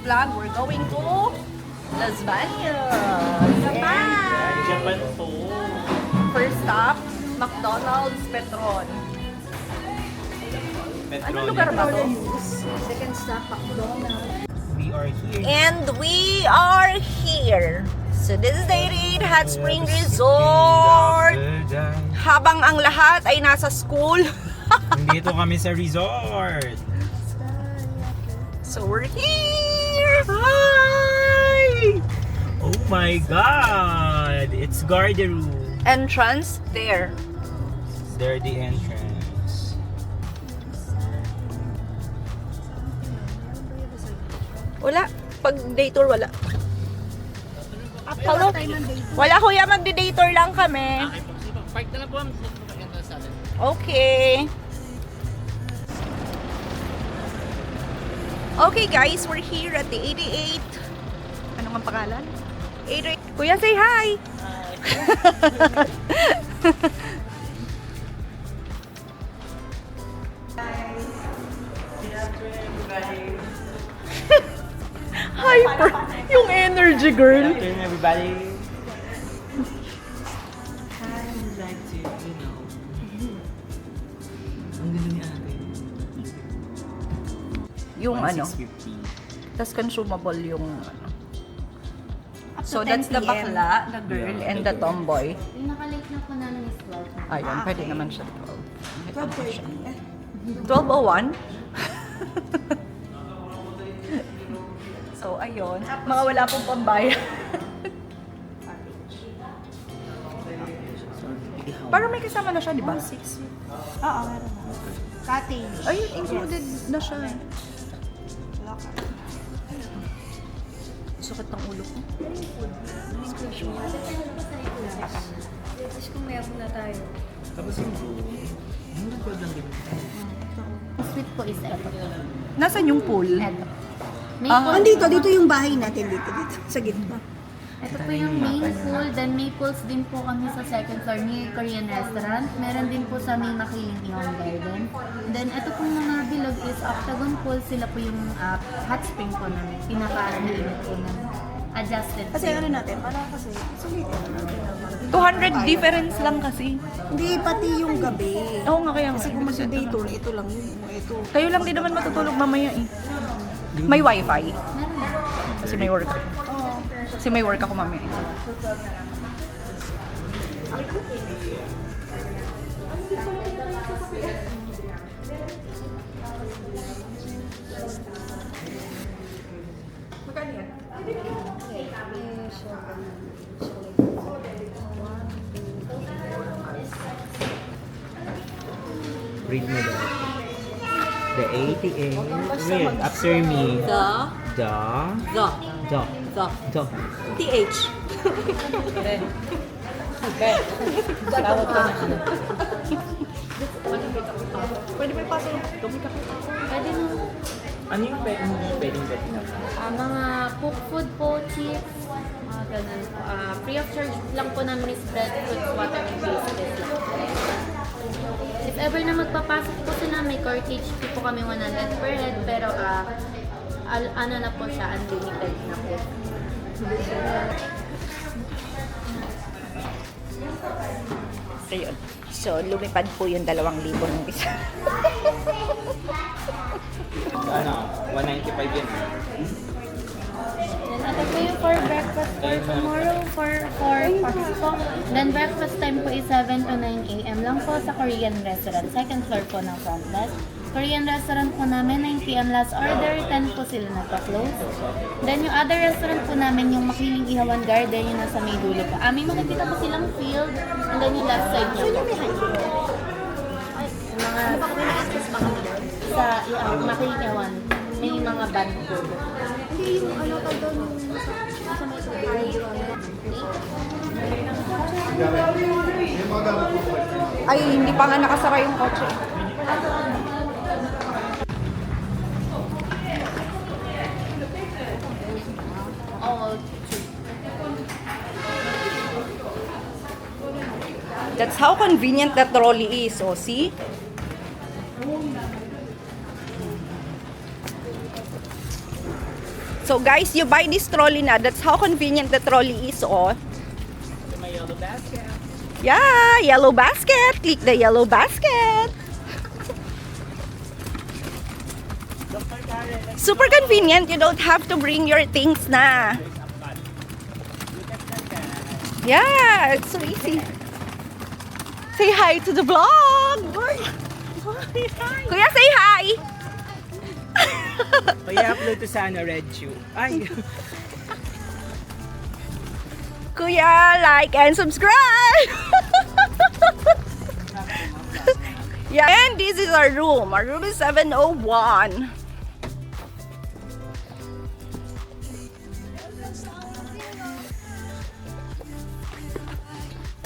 vlog. We're going to Las Bañas. Japan to. First stop, McDonald's Petron. Anong lugar ba to? Second stop, McDonald's. We are here. And we are here. So this is the 88 Hot Spring Resort. Habang ang lahat ay nasa school. Nandito kami sa resort. So we're here. Hi! Oh my God! It's Garderu. Entrance there. There the entrance. Wala. Pag day tour, wala. Hello? Wala kuya, magdi-day tour lang kami. Park na lang po ang sa atin. Okay. Okay guys, we're here at the 88. Ano ang pangalan? 88. Kuya, say hi! Hyper! Yung energy girl. Good afternoon, everybody. I would like to, you know. Ang ganda ni ate. Yung ano, 1650. tas consumable yung ano. Up to So 10 that's the PM. bakla, the girl, Yeah, and the the girl. tomboy. Yung nakalate na po namin is 12. Ayun, Ah, pwede okay. naman siya 12. 12:01? So, ayun. Mga wala pong pambayad. Parang may kasama na siya, di ba? Oo, meron na. Cottage. Ayun, included na siya. Locker. Sakit ng ulo ko. Tapos kung meron na tayo. Tapos yung room, yung nag-gold lang din. Ang sweet po is ito. Nasaan yung pool? Ito. May Ah, pool. Andito, dito yung bahay natin dito, sa gitna. Ito po yung main pool. Then may pools din po kami sa second floor may Korean restaurant. Meron din po sa may Makiling Ihong Garden. Then ito pong mga bilog is octagon pool. Sila po yung hot spring po namin. Pinaka-init po namin. Adjusted. Kasi po. ano natin, para kasi, sulitin natin. 200 difference lang kasi. Hindi, pati yung gabi. Oo nga kaya nga. Kasi kung mag-day tour, ito lang yun. Ito. Kayo lang din naman matutulog mamaya eh. May wifi. Meron. Kasi may work. Kasi may work ako mamaya. Read mo daw. The 88. Read after me. The, The. the, The. the, The. TH. Tawag ka na ano. Pwede ba ipasok? Pwede na. Ano yung hindi pwedeng pwedeng na? Mga cook food po, chips, mga ganun po. Free of charge lang po namin is bread, fruits, water, and biscuits lang. If ever na magpapasok po sila, may corkage fee po kami 100 per head, pero ano na po siya, unlimited na po. So yun. So lumipad po yung 2,000 ng isa. Ano? 195 yun. Then ito po yung for breakfast for tomorrow for packs po. Then breakfast time po is 7 to 9 a.m. lang po sa Korean restaurant. Second floor po ng front desk. Korean restaurant po namin, 9 p.m. last order, 10 po sila nagpa-close. Then yung other restaurant po namin, yung Makiling Ihawan Garden, yung nasa may dulo po. May makikita po silang field, and then yung left side niya po. Yung mga sa Makiling Ihawan, may mga band po. Hindi yung ano ka doon, sa may tubig. Ay, hindi pa nga nakasara yung kotse. Oh, That's how convenient that trolley is. Oh, see? So guys, you buy this trolley na. That's how convenient the trolley is, oh. My yellow basket. Yeah, yellow basket. Click the yellow basket. Super convenient. You don't have to bring your things na. Yeah, it's so easy. Say hi to the vlog. Kuya, say hi. I-upload to sana red shoe. Ay! Kuya, like and subscribe. Yeah, and this is our room. Our room is 701.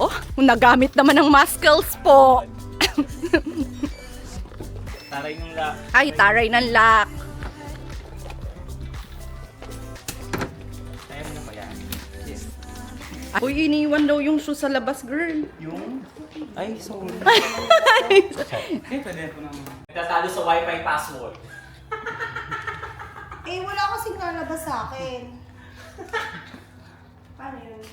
Oh, nagamit naman ng muscles po. Taray ng lock. Ay, taray ng lock. Ayaw mo na ba yan? Yes. Uy, iniwan daw yung shoe sa labas, girl. Yung? Ay, sorry. Pwede ko naman. Nagtatalo sa wifi password. Eh, wala kasing nalabas sa akin. Paano yun?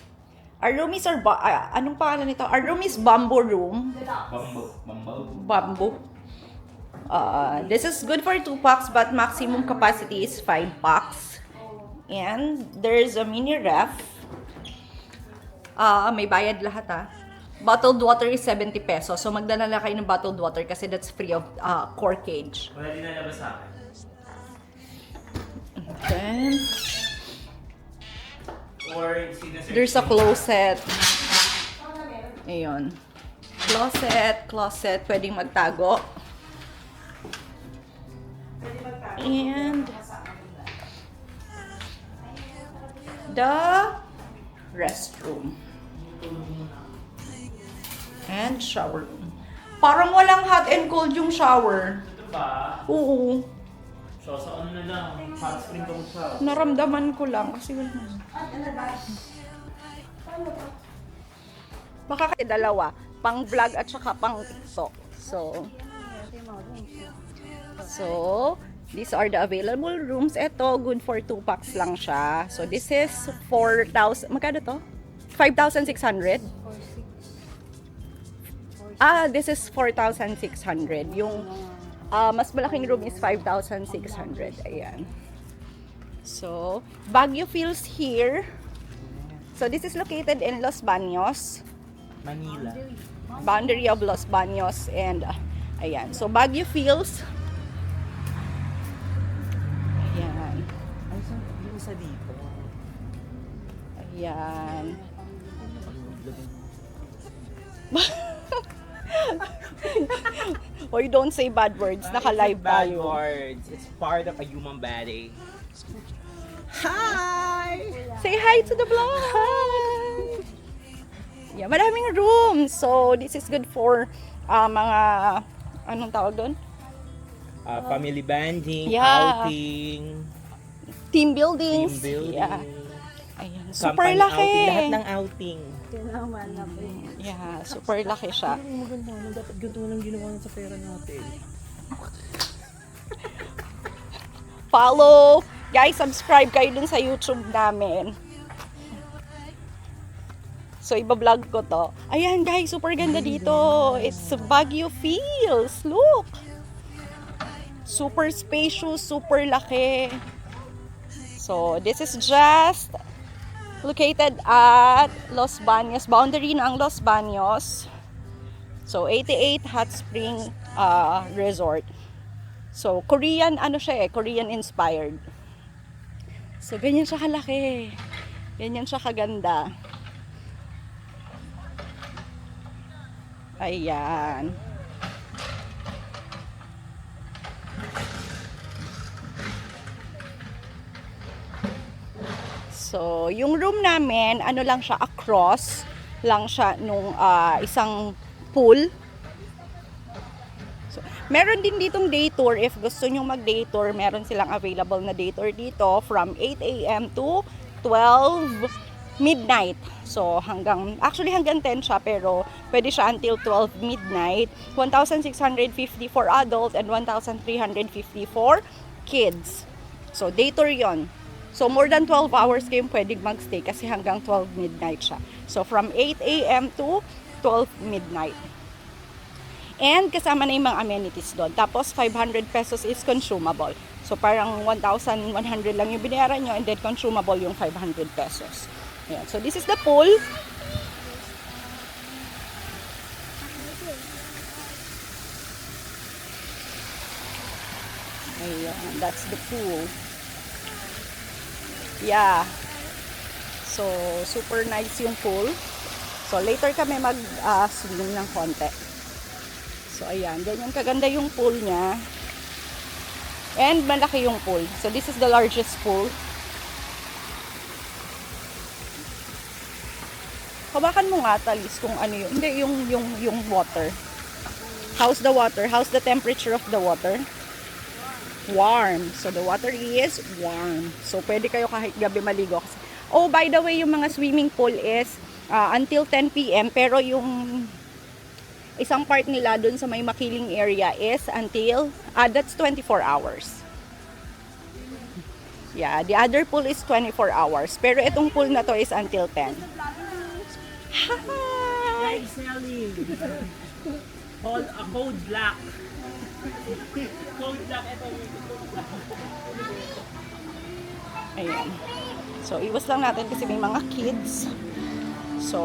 Our room is anong pangalan nito? Our room is bamboo room. Bamboo. This is good for 2 packs, but maximum capacity is 5 packs. And there's a mini ref. May bayad lahat Bottled water is 70 pesos. So magdala na kayo ng bottled water kasi that's free of corkage. Wala din nalabas sa akin. Then, Or, there's a closet. Ayun. Closet. Pwedeng magtago. And the restroom. And shower room. Parang walang hot and cold yung shower. ito ba? Oo. So, sa ano na lang, hot spring ka siya. Naramdaman ko lang kasi wala. Baka kasi dalawa. Pang vlog at saka pang TikTok. So, these are the available rooms. Ito, good for 2 packs lang siya. So, this is 4,000. Magkano to? 5,600? This is 4,600. Yung mas malaking room is 5,600. Ayan. So, Baguio feels here. So, this is located in Los Baños. Manila. Boundary of Los Baños. And, ayan. So, Baguio feels. Ayan. Ay, yung isa dito. Ayan. Or don't say bad words. Naka-live Bad tayo. words. It's part of a human body. Hi! Say hi to the vlog! Hi! Yeah, maraming rooms. So, this is good for mga, anong tawag doon? Family banding, Yeah. outing, Team buildings. team building, Yeah. Ayan, super company laki. outing, lahat ng outing. Yeah, super laki siya. Maganda na, dapat ganito lang ginawa sa pera natin. Follow. Guys, subscribe kayo dun sa YouTube namin. So, iba-vlog ko to. Ayan guys, super ganda dito. It's Baguio feels. Look. Super spacious, super laki. So, this is just located at Los Baños. Boundary ng Los Baños. So, 88 Hot Spring Resort. So, Korean, Korean inspired. So, ganyan siya kalaki. Ganyan siya kaganda. Ayan. So, yung room namin, ano lang siya, across lang siya nung isang pool. So, meron din ditong day tour. If gusto nyo mag-day tour, meron silang available na day tour dito from 8 a.m. to 12 midnight. So, hanggang 10 siya, pero pwede siya until 12 midnight. 1,650 for adults and 1,350 for kids. So, day tour yon. So, more than 12 hours kayong pwedeng magstay kasi hanggang 12 midnight siya. So, from 8 a.m. to 12 midnight. And kasama na yung mga amenities doon. Tapos, 500 pesos is consumable. So, parang 1,100 lang yung binayaran nyo and then consumable yung 500 pesos. Ayan. So, this is the pool. Ayan, that's the pool. Yeah. So, super nice yung pool. So, later kami mag-swim ng konti. So, ayan. Ganyan kaganda yung pool niya. And malaki yung pool. So, this is the largest pool. Hawakan mo nga, Talis, kung ano yun. Hindi, yung water. How's the water? How's the temperature of the water? Warm. So, the water is warm. So, pwede kayo kahit gabi maligo. Oh, by the way, yung mga swimming pool is until 10 p.m. Pero yung isang part nila dun sa may Makiling area is until, that's 24 hours. Yeah, the other pool is 24 hours. Pero itong pool na to is until 10. Hi! Like selling. Called a code black. Code black, ito. Ayan. So, iwas lang natin kasi may mga kids. So,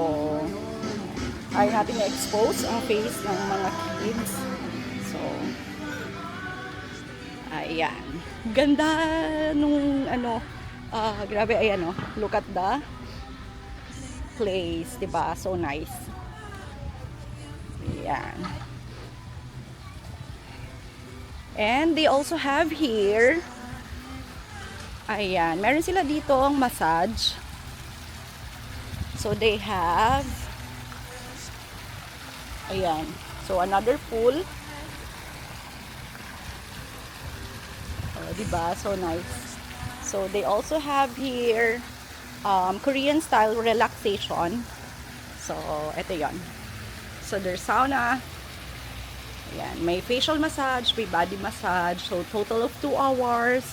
ayaw natin na-expose ang face ng mga kids. So, ayan. Ganda nung grabe, ayan o. Look at the place, diba? So nice. Ayan. And they also have here, ayan, meron sila dito ang massage. So they have, ayan, so another pool. Oh, diba? So nice. So they also have here Korean style relaxation. So ito yon. So there's sauna. Ayan, may facial massage, may body massage. So, total of 2 hours.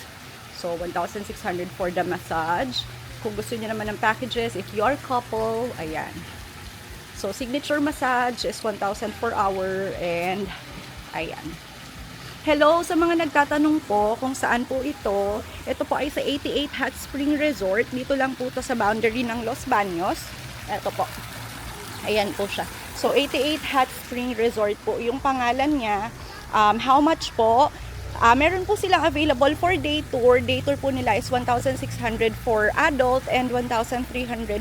So, 1,600 for the massage. Kung gusto niyo naman ng packages, if you are couple, ayan. So, signature massage is 1,000 per hour. And, ayan. Hello sa mga nagtatanong po kung saan po ito. Ito po ay sa 88 Hot Spring Resort. Dito lang po ito sa boundary ng Los Baños. Ito po. Ayan po siya. So, 88 Hot Spring Resort po yung pangalan niya. How much po? Meron po silang available for day tour. Day tour po nila is 1,600 for adult and 1,300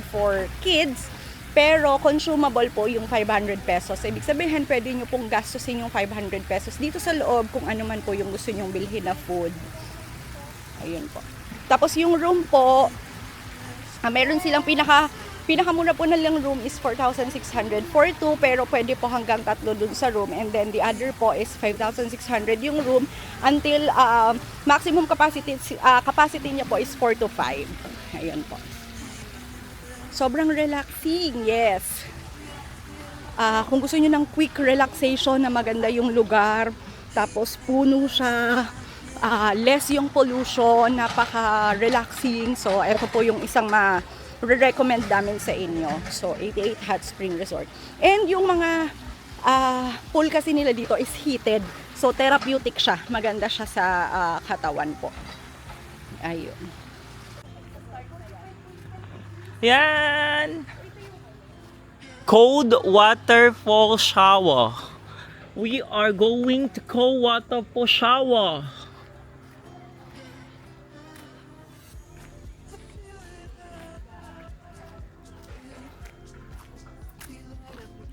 for kids. Pero, consumable po yung 500 pesos. Ibig sabihin, pwede nyo pong gastusin yung 500 pesos dito sa loob kung ano man po yung gusto nyong bilhin na food. Ayun po. Tapos, yung room po, meron silang pinakamuna po na lang room is 4,600 for 2, pero pwede po hanggang 3 dun sa room. And then the other po is 5,600 yung room until maximum capacity niya po is 4 to 5. Ayun po. Sobrang relaxing, yes. Kung gusto niyo ng quick relaxation na maganda yung lugar, tapos puno siya, less yung pollution, napaka-relaxing. So, ito po yung isang re-recommend namin sa inyo. So, 88 Hot Spring Resort. And yung mga pool kasi nila dito is heated. So, therapeutic siya. Maganda siya sa katawan po. Ayun. Yan! Cold waterfall shower. We are going to cold waterfall shower.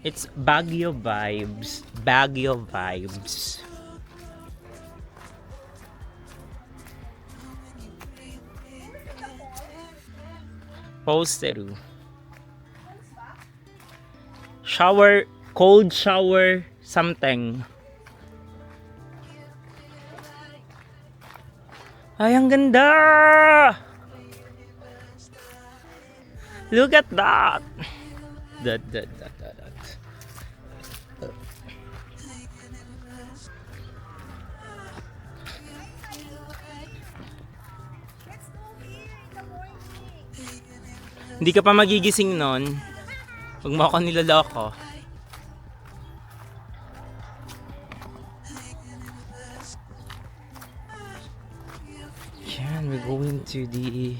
It's Baguio vibes. Baguio vibes. Posteru. Shower, cold shower, something. Ay, ang ganda! Look at that! That. Hindi ka pa magigising nun. Huwag mo ako niloloko. Yan, we're going to the...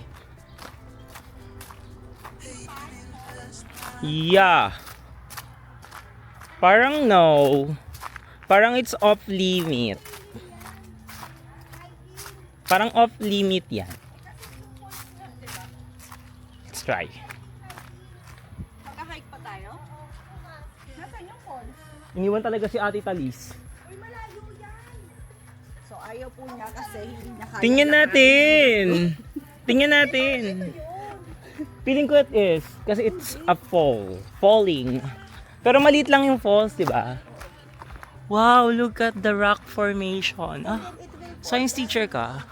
Yeah. Parang no. Parang it's off limit. Parang off limit yan. Let's try. Magka-hike pa tayo? Nasaan yung falls? Iniwan talaga si Ate Talis. So ayaw po niya kasi hindi niya kaya. Tingnan natin. Tingnan natin. Feeling ko it is. Kasi it's a fall. Falling. Pero maliit lang yung falls, di ba? Wow, look at the rock formation. Ah, science teacher ka?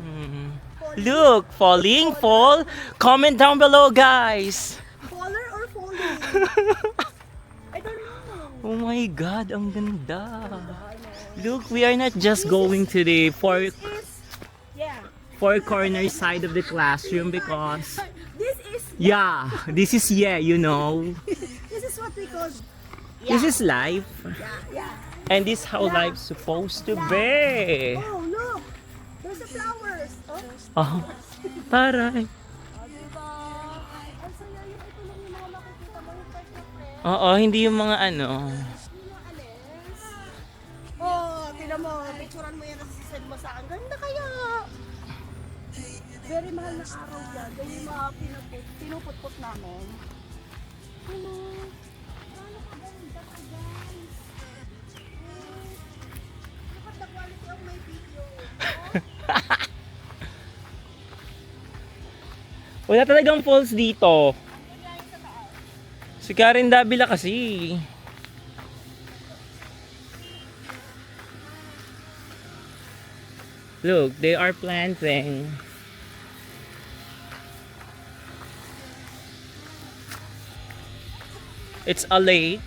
Hmm. Look, falling, fall. Comment down below, guys. Faller or falling? I don't know. Oh my God, ang ganda. Look, we are not just going to the Yeah. four corner side of the classroom because This is you know. this is what we call This is life. yeah. And this how life's supposed to be. Oh, look. There's the flowers. Oh. Oh, taray. Diba? Ang saya yung ito lang yung mga makikita mo yung part na friend. Oo, hindi yung mga ano. Alis. Oh, tinan mo. Picturean mo yan at sisend mo sa akin. Ganda kaya. Very mahal na araw yan. Dahil yung mga pinuput-put namin. Hello. Paano ka ganda ka guys? Look at the quality of my video. Wala talagang falls dito. Si Karen Davila kasi. Look, they are planting. It's a lake.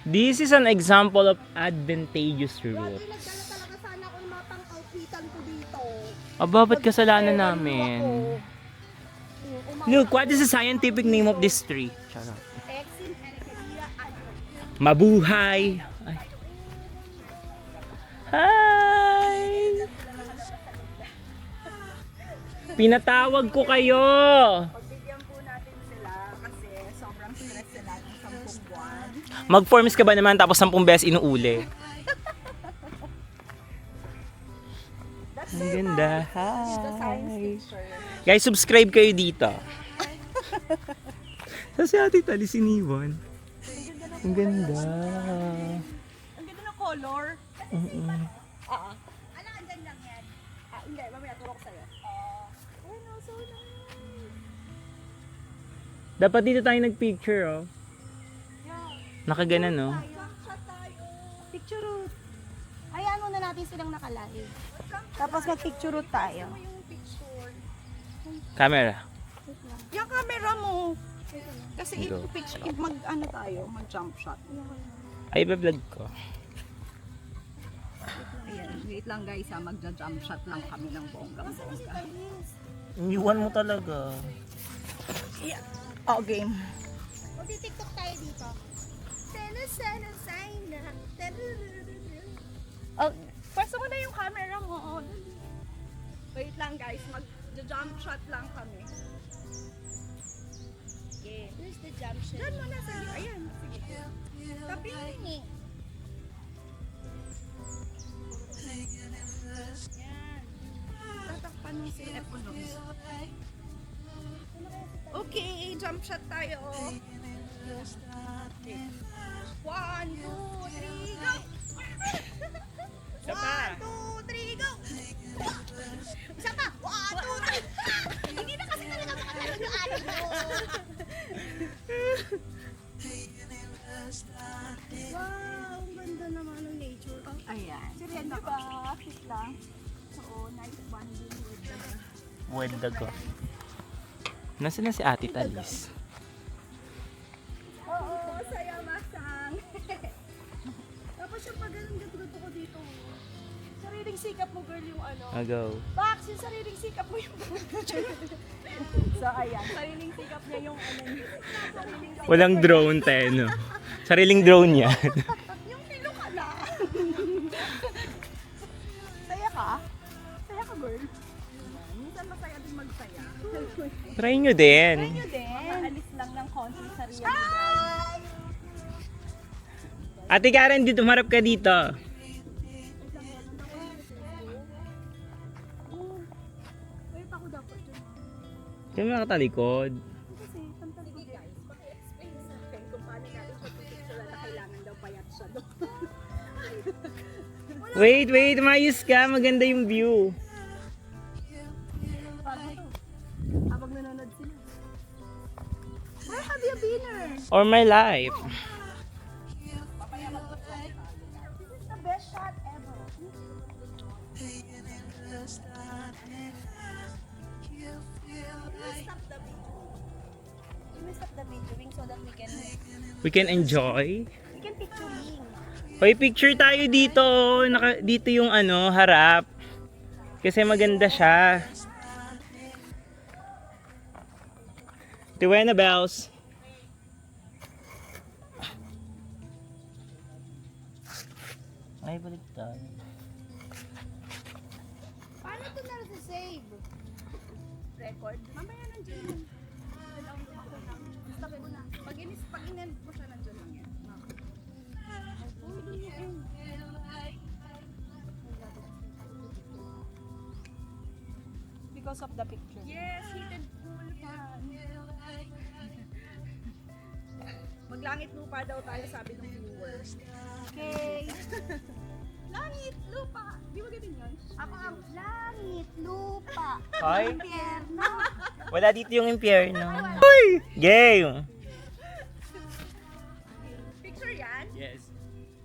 This is an example of advantageous route. Nagdala talaga sana ako ng mga pang-outfitan ko dito. Aba, ba't kasalanan namin? Look, what is the scientific name of this tree? Charot. Exim Anacaria ano. Mabuhay! Ay. Hi! Pinatawag ko kayo! Pagbigyan po natin sila kasi sobrang stress sila ng 10 buwan. Mag-forms ka ba naman tapos 10 beses inuuli? Ang ganda. The science Hi! teacher. Guys, subscribe kayo dito. Sa si Ate Tali siniwan. Ang ganda. Ang ganda ng color. Ano, andyan lang yan. Hindi, mamaya turo ko sa'yo. Ay, no, so nice. Dapat dito tayo nagpicture, oh. Yeah. Nakaganan, no? Shot tayo. Picture route. Hayaan muna natin silang nakalive. Tapos mag-picture route tayo. Camera. Yung camera mo. Kasi Go. mag-ano tayo, mag-jump shot. Ay, vlog ko. Ayan, wait lang guys ha, mag-jump shot lang kami ng bongga-bongga. Iniwan mo talaga. Yeah. Oh, game. Magti-tiktok tayo dito. Sana sana. Oh, pwesto mo na yung camera mo. Wait lang guys, mag-jump shot lang kami. Okay. Where's the jump shot? Diyan mo na sa... Ayan, sige. Tapi yun eh. Yan. Tatakpan mo si Eponos. Okay, jump shot tayo. Okay. 1, 2, 3, go! Isa pa. 1, 2, 3, go! Isa pa! 1, 2, 3! Hindi na kasi talaga makatalo yung ano mo. Wow, ang ganda naman ng nature. Oh, ayan. Serena ba? Cute lang. So, nice bonding with the... With the go. Nasaan na si Ate Talis? Oo, saya masang. Tapos yung pag ganun gato ko dito. Sariling sikap mo girl yung ano. Go. Bax, yung sariling sikap mo yung So ayan, sariling sikap niya yung ano niya. Sariling sikap Walang drone tayo, no? Sariling drone yan. yung pilo ka na. Saya ka? Saya ka girl? Minsan masaya din magsaya. Try nyo din. Yun din. Makaalis lang ng konti sa realidad. Ate Karen, dito, marap ka dito. Wait ako dapat dyan. Kaya mo nakatalikod. Kasi, tantan ko guys, paki-explain sa akin kung paano natin siya pipicture na kailangan daw payat siya doon. Wait, mayos ka. Maganda yung view. Bago to. Habang nanonood sila. Where have you been? Or my life. This is the best shot ever. We stop the videoing so that We can enjoy. we can picturing. Hoy, picture tayo dito. Dito yung ano, harap. Kasi maganda siya. Tiwena Bells. Ay, baligtad. Paano ito na save? Record? Mamaya nandiyan. Stop mo na. Pag in-end mo siya nandiyan lang yan. Because of the picture. Yes, heated pool fan. Maglangit lupa daw tayo sabi ng viewers. Okay. Langit lupa. Di ba ganun yun? Ako ang langit lupa. Hoy, Impyerno. wala dito yung impyerno. Hoy! Game! Picture yan? Yes.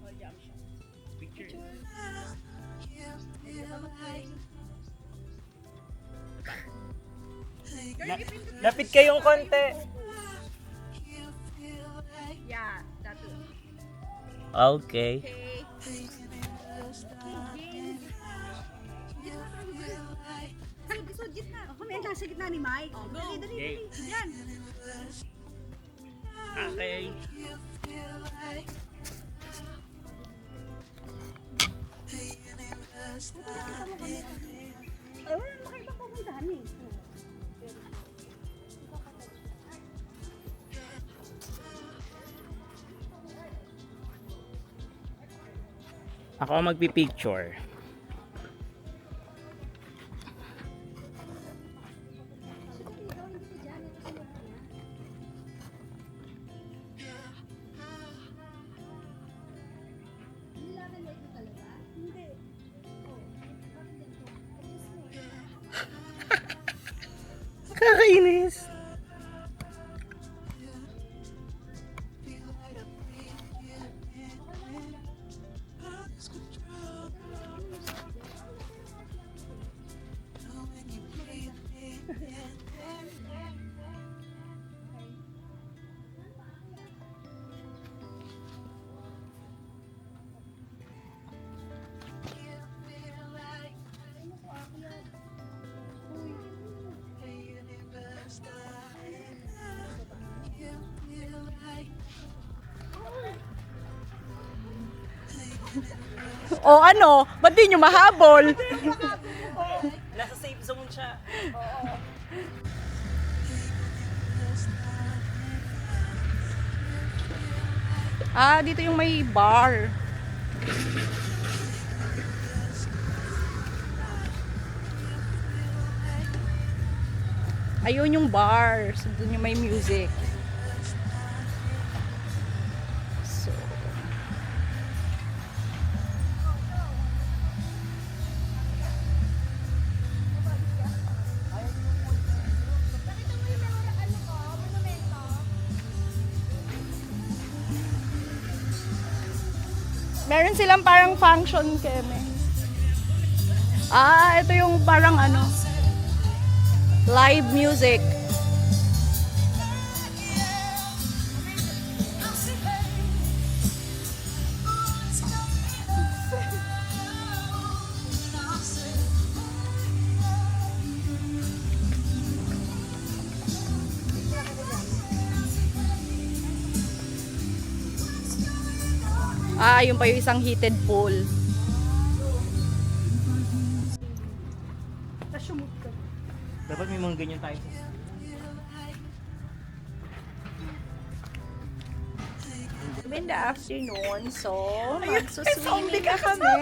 Oh, jump shot. Picture. Lapit kayong konti. Yeah, that one. Okay. Okay. So, gitna. Kami ang nasa gitna ni Mike. Dali, dali, Okay. dali. Yan. Okay. Ay, wala naman kayo papuntahan eh. Ako ang magpipicture. Kakainis. O ano? Ba't di nyo mahabol? Nasa safe zone siya. Ah, dito yung may bar. Ayun yung bar. So, dun yung may music. So, meron silang parang function, Keme. Ah, ito yung parang ano, live music. Yung pa yung isang heated pool. Dapat may mga ganyan tayo. In the afternoon, so magsuswimming na kami.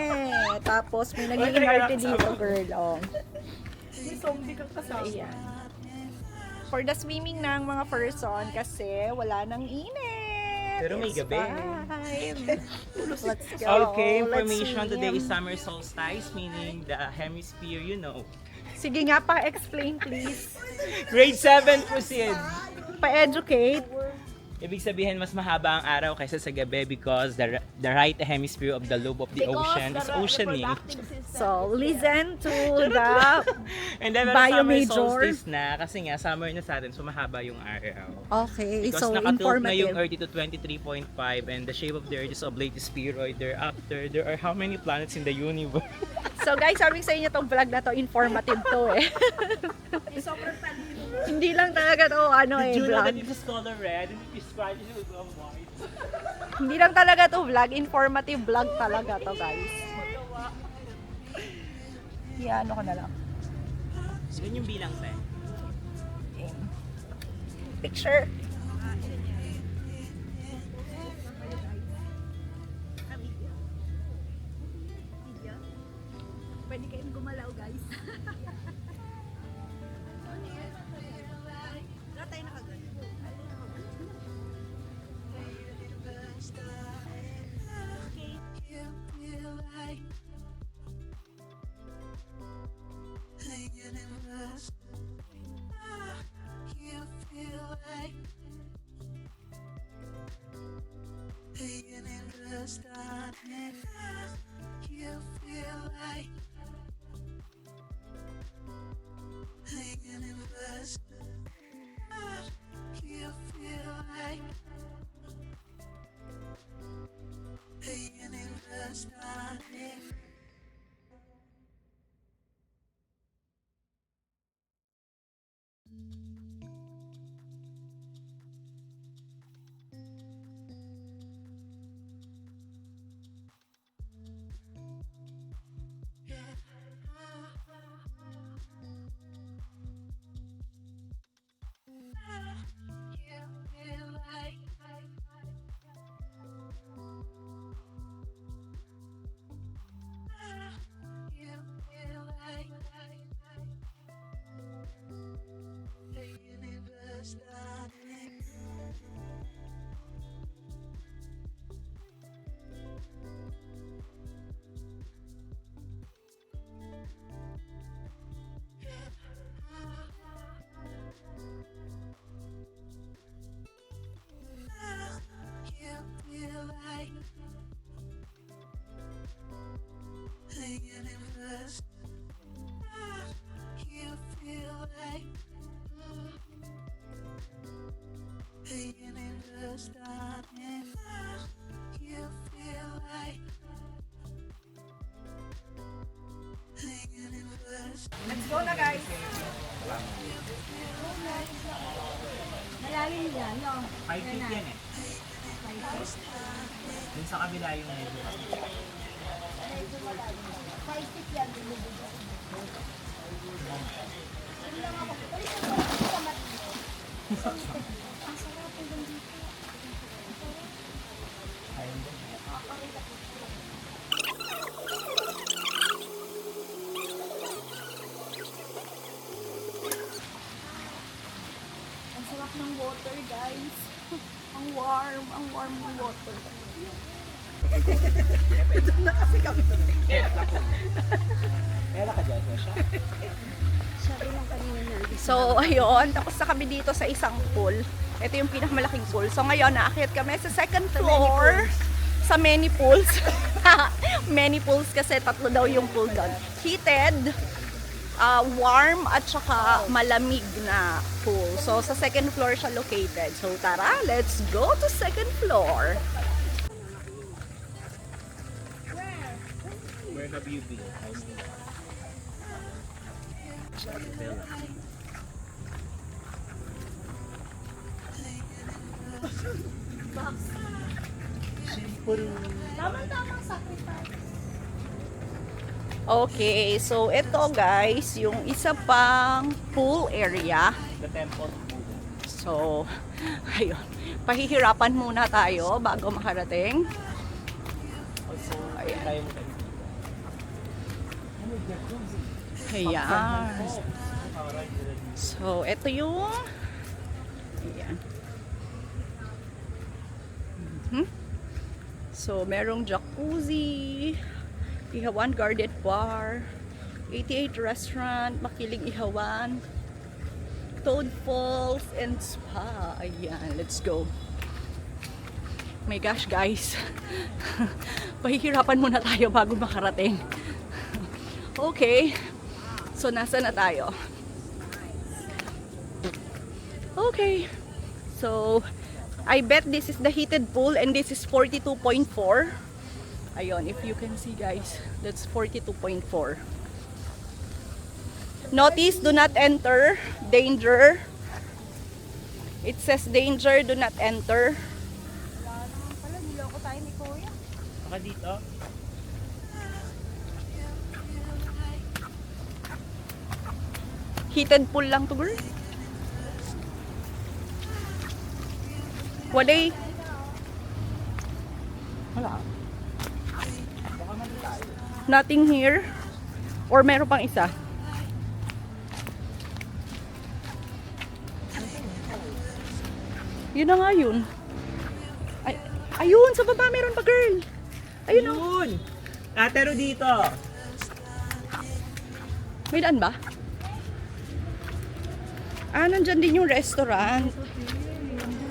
Tapos may nagiging party dito, girl. Oh. May zombie kang kasama. Ayan. For the swimming ng mga person kasi wala nang init. Pero may It's gabi. fine. Let's go. Okay, Let's information today is swim. summer solstice, meaning the hemisphere, you know. Sige nga, pa-explain please. Grade 7, proceed! Pa-educate. Ibig sabihin, mas mahaba ang araw kaysa sa gabi because the right hemisphere of the lobe of the ocean is oceaning. So, listen to the And then, Bio summer major. solstice na, kasi nga, summer na sa atin, so mahaba yung araw. Okay, Because so nakatilt na yung informative. Earth to 23.5 and the shape of the Earth is oblate spheroid. Thereafter, there are how many planets in the universe? So guys, sabi ko sa inyo tong vlog na to, informative to eh. Sobrang talino. Hindi lang talaga to Did you know vlog. that it is color red and it is Spanish it was white? Hindi lang talaga to vlog, informative vlog talaga to guys. Ano ko na lang. Yun yung bilang, te. Picture. Pwede kayong gumalaw, guys. Wala tayo nakaganyan. Let's go na, guys. Malalim yan, no? 5 feet yan eh. Dun sa kabila yung medyo. 5 feet yan. Ang sarap ng water, guys. Ang warm ng water. Ito na kasi kami. Kaya ka dyan siya? So, ayun. Tapos na kami dito sa isang pool. Ito yung pinakamalaking pool. So, ngayon, naakyat kami sa second floor. Sa many pools. Many pools kasi tatlo daw yung pool doon. Heated, warm, at saka malamig na pool. So, sa second floor siya located. So, tara, let's go to second floor. Where have you been? Simple. Tamang-tamang sacrifice. Okay, so ito guys, yung isa pang pool area. The temple. So, ayun. Pahihirapan muna tayo bago makarating. Also, Ayan. tayo mo tayo. Ayan. So, ito yung ayan. Mhm. So, merong jacuzzi, Ihawan Garden Bar, 88 Restaurant, Makiling Ihawan, Toad Falls, and Spa. Ayan, let's go. My gosh, guys. Pahihirapan muna tayo bago makarating. Okay. So, nasa na tayo? Okay. So, I bet this is the heated pool and this is 42.4. Ayun, if you can see guys, that's 42.4. Notice, do not enter. Danger. It says danger, do not enter. Wala naman pala, niloko tayo ni Kuya. Baka dito. Heated pool lang to, girl. Walay. Wala. Nothing here. Or meron pang isa. Yun na nga yun. Ay, ayun, sa baba meron pa, girl. Ayun o. Yun! Pero dito. May daan ba? Ah, nandyan din yung restaurant.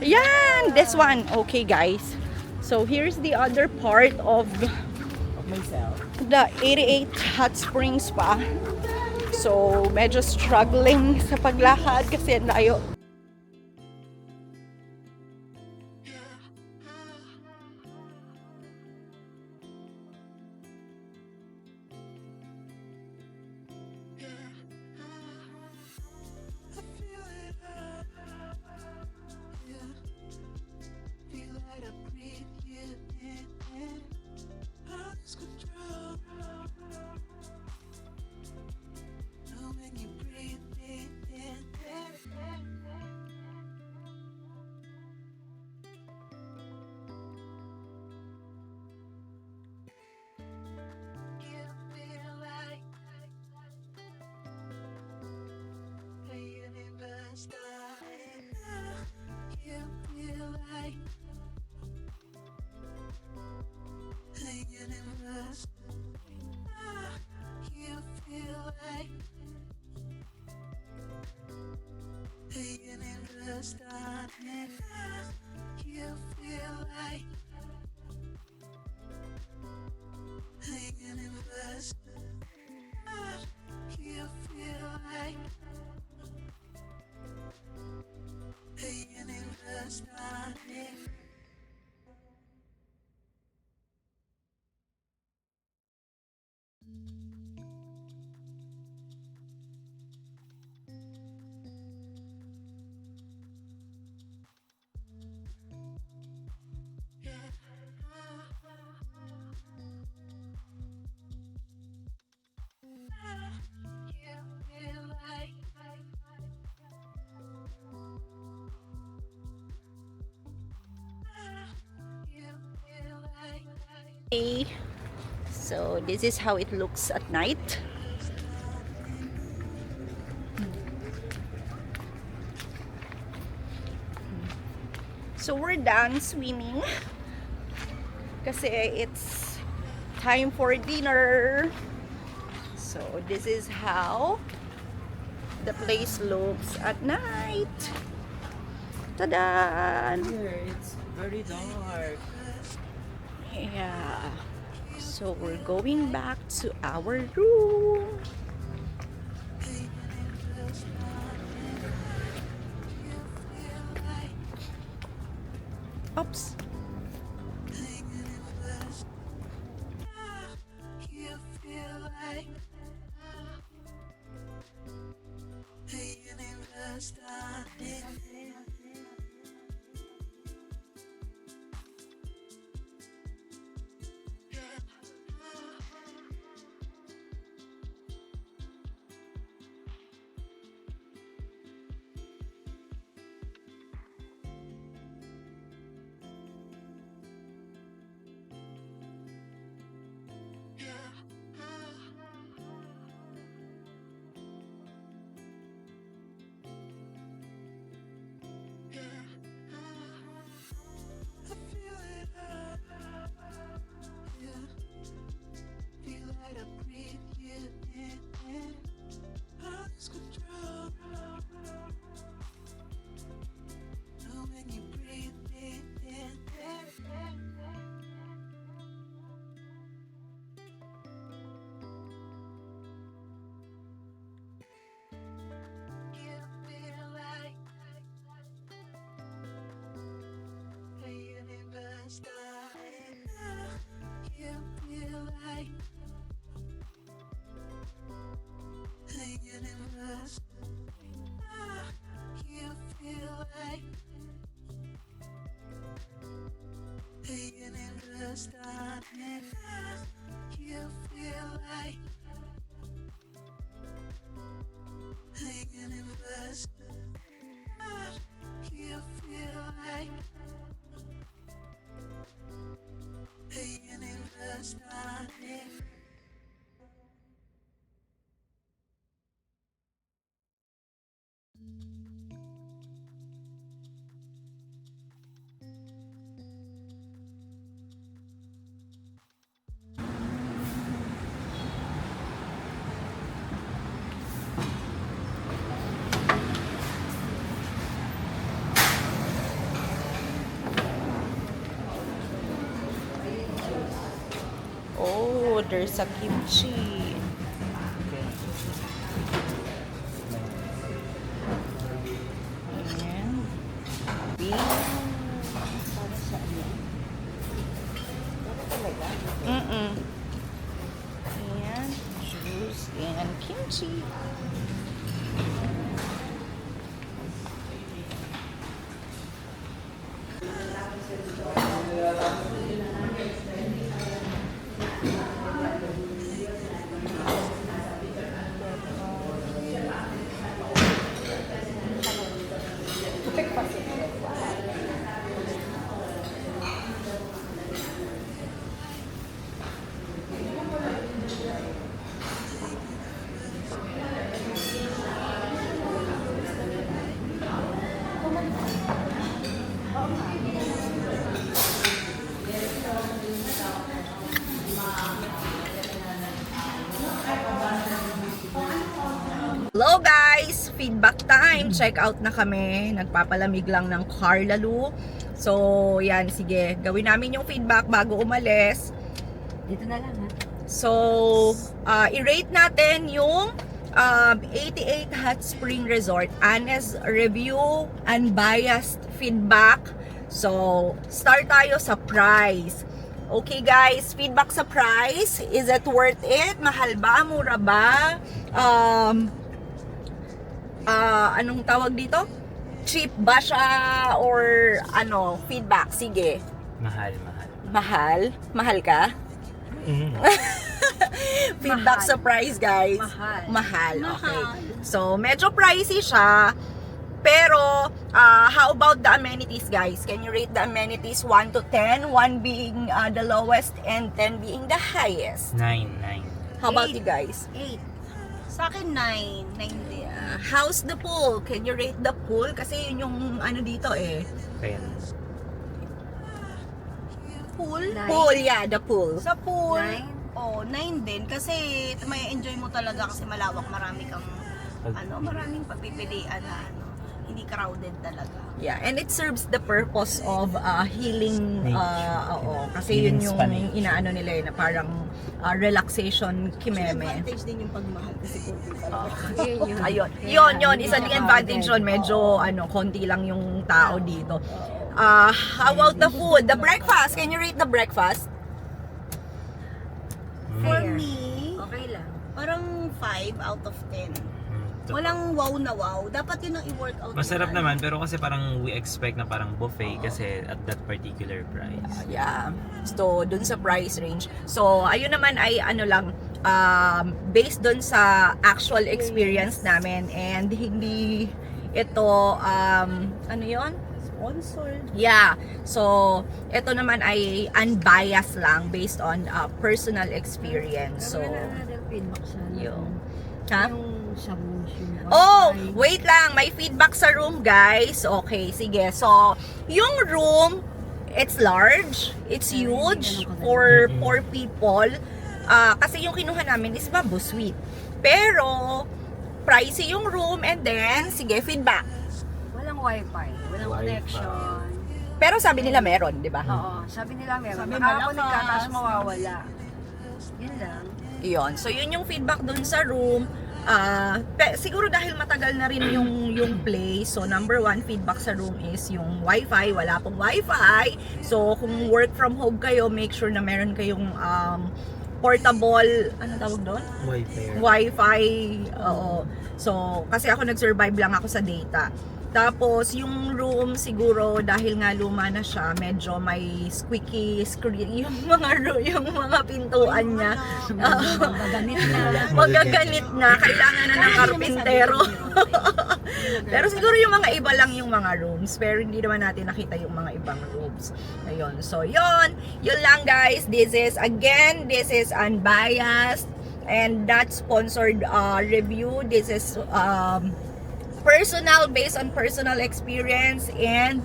Yan! This one. Okay, guys. So, here's the other part of Of myself. the 88 Hot Springs Spa. So, medyo struggling sa paglakad kasi ang layo. Okay. So, this is how it looks at night. So, we're done swimming. Kasi it's time for dinner. So, this is how the place looks at night. Tada! Here, it's very dark. Yeah. So we're going back to our room. Oops. Oh, there's a kimchi. Ayan. Mm-mm. Ayan. Juice and kimchi. Hello guys! Feedback time! Check out na kami. Nagpapalamig lang ng car lalo. So, yan. Sige. Gawin namin yung feedback bago umalis. Dito na lang ha. So, i-rate natin yung 88 Hot Spring Resort. Honest review, unbiased feedback. So, start tayo sa price. Okay guys, feedback sa price. Is it worth it? Mahal ba? Mura ba? Anong tawag dito? Cheap ba siya? Or ano? Feedback. Sige. Mahal, mahal. Mahal? Mahal ka? Feedback sa price, guys. Mahal. Mahal. Okay. So, medyo pricey siya. Pero, how about the amenities, guys? Can you rate the amenities 1 to 10? 1 being the lowest and 10 being the highest. 9. How about 8. you guys? 8. Sa akin, 9. 9 din. How's the pool? Can you rate the pool? Kasi yun yung ano dito eh. Kaya Pool? Pool, yeah, the pool. Sa pool, 9? 9 din. Kasi may enjoy mo talaga kasi malawak. Marami kang, maraming pagpipilian na hindi crowded talaga. Yeah, and it serves the purpose of healing, oo, kasi Healing yun yung spa nature. inaano nila na parang relaxation kimeme. Advantage din yung pagmahal kasi konti talaga. Ayun. Yun, isa ding advantage yun. Medyo, konti lang yung tao dito. How about the food? The breakfast. Can you rate the breakfast? For me, Okay lang. parang 5 out of 10. Walang wow na wow. Dapat yun ang i-workout. Masarap naman, pero kasi parang we expect na parang buffet kasi at that particular price. Yeah. So, dun sa price range. So, ayun naman ay based dun sa actual experience namin and hindi ito, ano yun? Sponsored. Yeah. So, ito naman ay unbiased lang based on personal experience. So, feedback sa yun. Ha? sa Oh, wait lang. May feedback sa room, guys. Okay, sige. So, yung room, it's large. It's huge for 4 people. Kasi yung kinuha namin is bamboo suite. Pero, pricey yung room and then, sige, feedback. Walang wifi, walang Wifi. connection. Pero sabi nila meron, di ba? Oo, sabi nila meron. Sabi Baka ako malakas. nagkakas mawawala. Yun lang. Iyon. So, yun yung feedback dun sa room. Siguro dahil matagal na rin yung play. So, number 1 feedback sa room is yung wifi. Wala pong wifi. So, kung work from home kayo, make sure na meron kayong portable, ano tawag doon? Wi-Fi. Wi-Fi. Oo. So, kasi ako nag-survive lang ako sa data. Tapos, yung room siguro, dahil nga luma na siya, medyo may squeaky screen yung mga pintuan niya. Magaganit na. Kailangan na ng karpintero. Pero siguro yung mga iba lang yung mga rooms. Pero hindi naman natin nakita yung mga ibang rooms. Ayun. So, yun lang guys. This is unbiased and not sponsored review. This is personal, based on personal experience and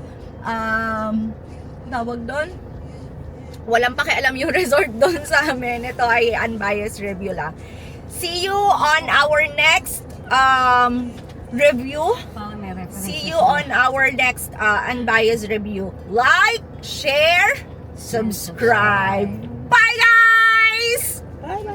tawag doon, walang pakialam yung resort doon sa amin. Ito ay unbiased review lang. See you on our next review. See you on our next unbiased review. Like, share, subscribe. Bye guys! Bye!